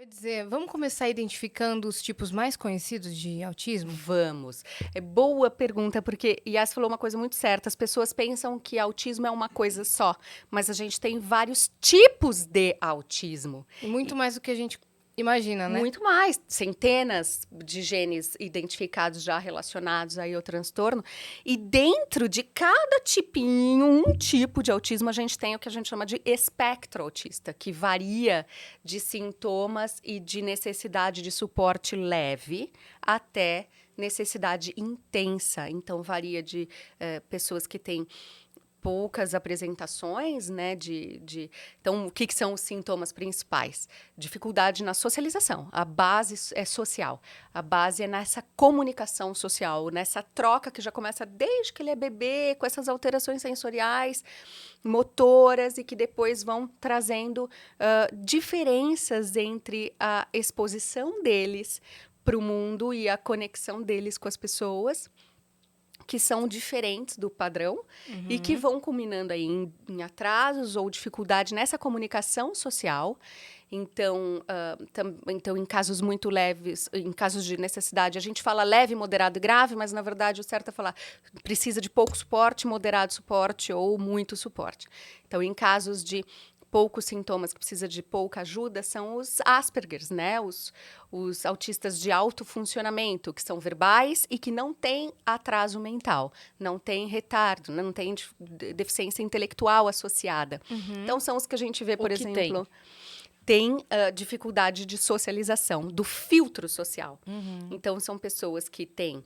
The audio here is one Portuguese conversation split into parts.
Quer dizer, vamos começar identificando os tipos mais conhecidos de autismo? Vamos. É boa pergunta, porque Yas falou uma coisa muito certa. As pessoas pensam que autismo é uma coisa só, mas a gente tem vários tipos de autismo. E muito mais do que a gente imagina, né? Muito mais, centenas de genes identificados já relacionados aí ao transtorno. E dentro de cada tipinho, um tipo de autismo, a gente tem o que a gente chama de espectro autista, que varia de sintomas e de necessidade de suporte leve até necessidade intensa. Então, varia de pessoas que têm poucas apresentações, né, Então, o que são os sintomas principais? Dificuldade na socialização. A base é social. A base é nessa comunicação social, nessa troca que já começa desde que ele é bebê, com essas alterações sensoriais, motoras, e que depois vão trazendo diferenças entre a exposição deles para o mundo e a conexão deles com as pessoas, que são diferentes do padrão e que vão culminando aí em atrasos ou dificuldade nessa comunicação social. Então, então, em casos muito leves, em casos de necessidade, a gente fala leve, moderado e grave, mas, na verdade, o certo é falar precisa de pouco suporte, moderado suporte ou muito suporte. Então, em casos de poucos sintomas, que precisa de pouca ajuda, são os Aspergers, né? Os autistas de alto funcionamento, que são verbais e que não têm atraso mental, não têm retardo, não têm deficiência intelectual associada. Então, são os que a gente vê, por exemplo, tem dificuldade de socialização, do filtro social. Então, são pessoas que têm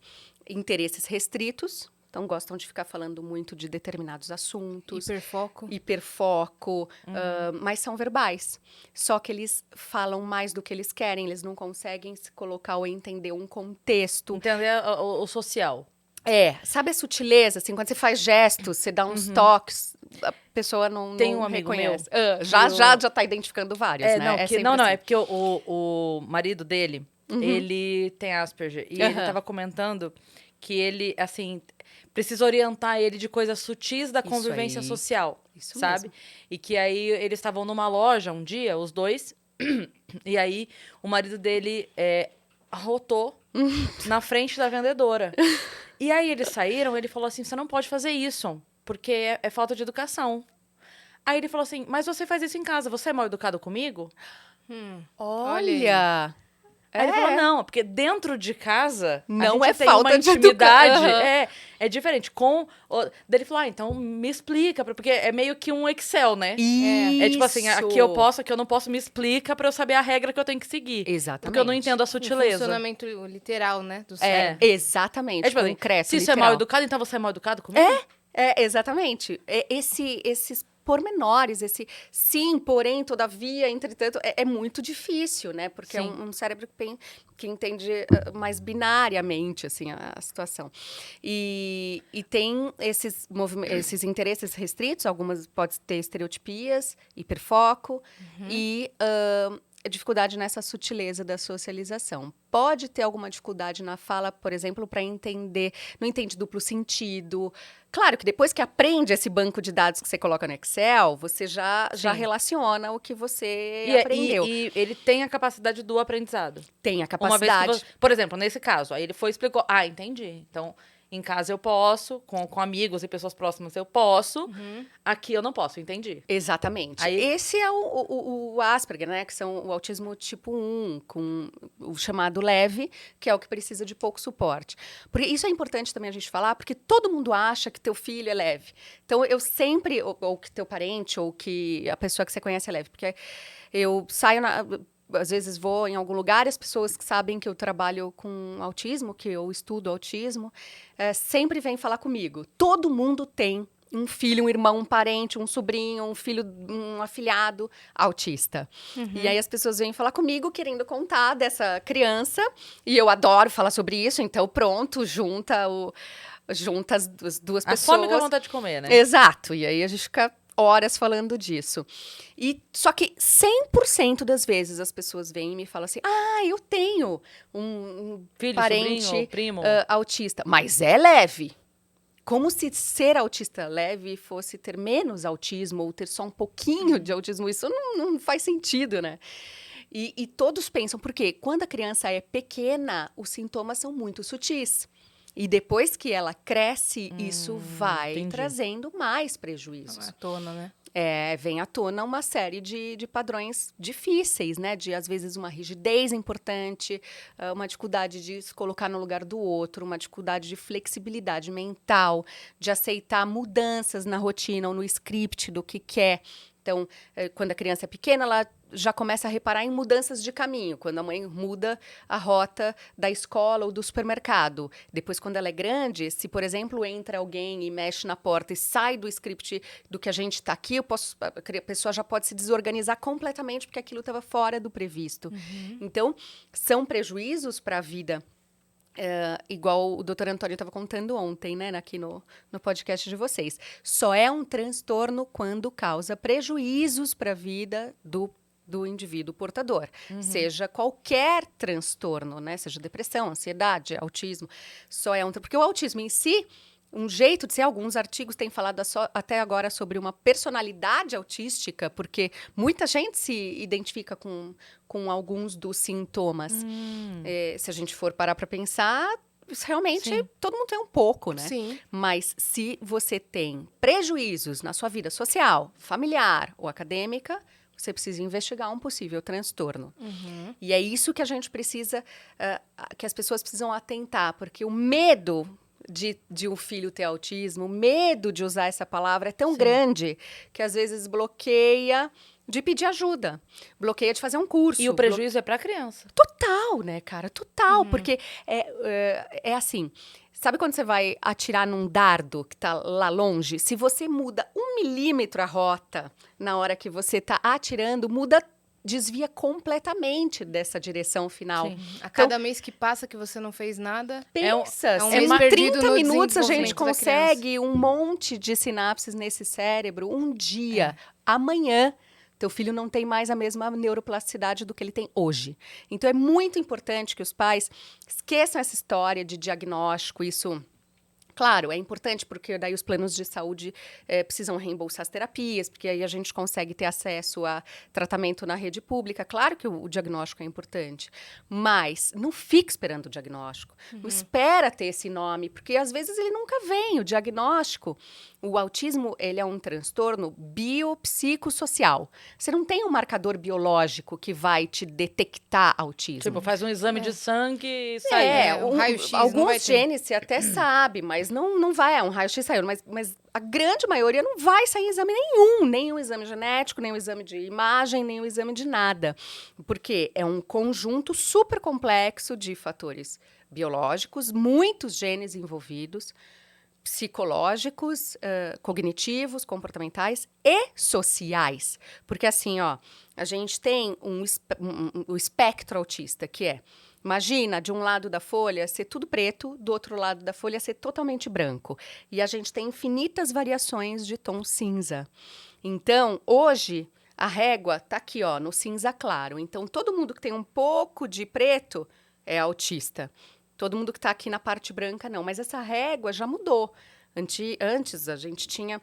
interesses restritos. Então, gostam de ficar falando muito de determinados assuntos. Hiperfoco, mas são verbais. Só que eles falam mais do que eles querem, eles não conseguem se colocar ou entender um contexto. Entender o social. Sabe a sutileza? Assim, quando você faz gestos, você dá uns toques, a pessoa não Tem um amigo reconhece. meu. Já tá identificando vários, né? Não, assim. é porque o marido dele, ele tem Asperger. E ele tava comentando que ele, assim, precisa orientar ele de coisas sutis da convivência social, sabe? Mesmo. E que aí eles estavam numa loja um dia, os dois, e aí o marido dele arrotou na frente da vendedora. E aí eles saíram, ele falou assim, você não pode fazer isso, porque é falta de educação. Aí ele falou assim, mas você faz isso em casa, você é mal educado comigo? Olha! Aí ele falou, não, porque dentro de casa não a gente é tem falta uma de intimidade. É diferente. Daí ele falou, então me explica, porque é meio que um Excel, né? Isso. É tipo assim, aqui eu posso, aqui eu não posso, me explica pra eu saber a regra que eu tenho que seguir. Exatamente. Porque eu não entendo a O sutileza. funcionamento literal, né? Do cérebro. Exatamente. Tipo assim, concreto, se isso literal. é mal educado, então você é mal educado comigo? Exatamente. Esses pormenores, esse sim, porém, todavia, entretanto, é muito difícil, né? Porque é um cérebro que entende mais binariamente, assim, a situação. E tem esses interesses restritos, algumas podem ter estereotipias, hiperfoco e dificuldade nessa sutileza da socialização. Pode ter alguma dificuldade na fala, por exemplo, para entender, não entende duplo sentido. Claro que depois que aprende esse banco de dados que você coloca no Excel, você já relaciona o que você aprendeu. E ele tem a capacidade do aprendizado. Tem a capacidade. Por exemplo, nesse caso, aí ele foi e explicou. Ah, entendi. Então, em casa eu posso, com amigos e pessoas próximas eu posso. Aqui eu não posso, entendi. Exatamente. Aí, esse é o Asperger, né? Que são o autismo tipo 1, com o chamado leve, que é o que precisa de pouco suporte. Porque isso é importante também a gente falar, porque todo mundo acha que teu filho é leve. Então, eu sempre, ou que teu parente, ou que a pessoa que você conhece é leve. Porque eu saio às vezes vou em algum lugar e as pessoas que sabem que eu trabalho com autismo, que eu estudo autismo, sempre vêm falar comigo. Todo mundo tem um filho, um irmão, um parente, um sobrinho, um filho, um afilhado autista. E aí as pessoas vêm falar comigo querendo contar dessa criança e eu adoro falar sobre isso, então pronto, junta as duas pessoas. A fome com a vontade de comer, né? Exato, e aí a gente fica horas falando disso. Só que 100% das vezes as pessoas vêm e me falam assim, eu tenho um filho, parente sobrinho, primo. autista, mas é leve. Como se ser autista leve fosse ter menos autismo ou ter só um pouquinho de autismo. Isso não faz sentido, né? E todos pensam, porque quando a criança é pequena, os sintomas são muito sutis. E depois que ela cresce, isso vai entendi. trazendo mais prejuízos. À tona, né? Vem à tona uma série de padrões difíceis, né? De, às vezes, uma rigidez importante, uma dificuldade de se colocar no lugar do outro, uma dificuldade de flexibilidade mental, de aceitar mudanças na rotina ou no script do que quer. Então, quando a criança é pequena, ela já começa a reparar em mudanças de caminho, quando a mãe muda a rota da escola ou do supermercado. Depois, quando ela é grande, se, por exemplo, entra alguém e mexe na porta e sai do script do que a gente está aqui, a pessoa já pode se desorganizar completamente porque aquilo estava fora do previsto. Então, são prejuízos para a vida. Igual o doutor Antônio estava contando ontem, né, aqui no podcast de vocês. Só é um transtorno quando causa prejuízos para a vida do indivíduo portador. Seja qualquer transtorno, né, seja depressão, ansiedade, autismo. Porque o autismo em si, um jeito de ser, alguns artigos têm falado até agora sobre uma personalidade autística, porque muita gente se identifica com alguns dos sintomas. Se a gente for parar para pensar, realmente Sim. todo mundo tem um pouco, né? Sim. Mas se você tem prejuízos na sua vida social, familiar ou acadêmica, você precisa investigar um possível transtorno. E é isso que a gente precisa, que as pessoas precisam atentar, porque o medo de um filho ter autismo, o medo de usar essa palavra é tão grande que às vezes bloqueia de pedir ajuda, bloqueia de fazer um curso. E o prejuízo é para a criança. Total, né, cara? Total, porque é assim, sabe quando você vai atirar num dardo que tá lá longe? Se você muda 1 milímetro a rota na hora que você tá atirando, desvia completamente dessa direção final. Sim. A cada mês que passa que você não fez nada, Pensa, é um se mês em perdido 30 no minutos a gente desenvolvimento da consegue um monte de sinapses nesse cérebro, um dia, amanhã, teu filho não tem mais a mesma neuroplasticidade do que ele tem hoje. Então, é muito importante que os pais esqueçam essa história de diagnóstico, isso... Claro, é importante porque daí os planos de saúde precisam reembolsar as terapias, porque aí a gente consegue ter acesso a tratamento na rede pública. Claro que o diagnóstico é importante, mas não fique esperando o diagnóstico. Não espera ter esse nome, porque às vezes ele nunca vem. O diagnóstico, o autismo, ele é um transtorno biopsicossocial. Você não tem um marcador biológico que vai te detectar autismo. Tipo, faz um exame de sangue e sai. um raio-x, não vai alguns ter. genes você até sabe, mas não vai, um raio-x saiu, mas a grande maioria não vai sair em exame nenhum exame genético, nem um exame de imagem, nem um exame de nada, porque é um conjunto super complexo de fatores biológicos, muitos genes envolvidos, psicológicos, cognitivos, comportamentais e sociais, porque assim, ó, a gente tem o espectro autista, que é, imagina, de um lado da folha ser tudo preto, do outro lado da folha ser totalmente branco. E a gente tem infinitas variações de tom cinza. Então, hoje, a régua está aqui, ó, no cinza claro. Então, todo mundo que tem um pouco de preto é autista. Todo mundo que está aqui na parte branca, não. Mas essa régua já mudou. Antes, a gente tinha...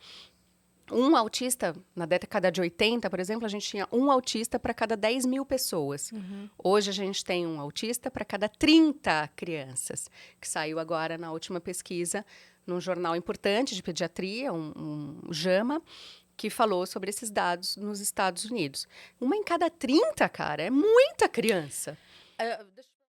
um autista, na década de 80, por exemplo, a gente tinha um autista para cada 10 mil pessoas. Hoje a gente tem um autista para cada 30 crianças, que saiu agora na última pesquisa, num jornal importante de pediatria, um JAMA, que falou sobre esses dados nos Estados Unidos. Uma em cada 30, cara, é muita criança. Deixa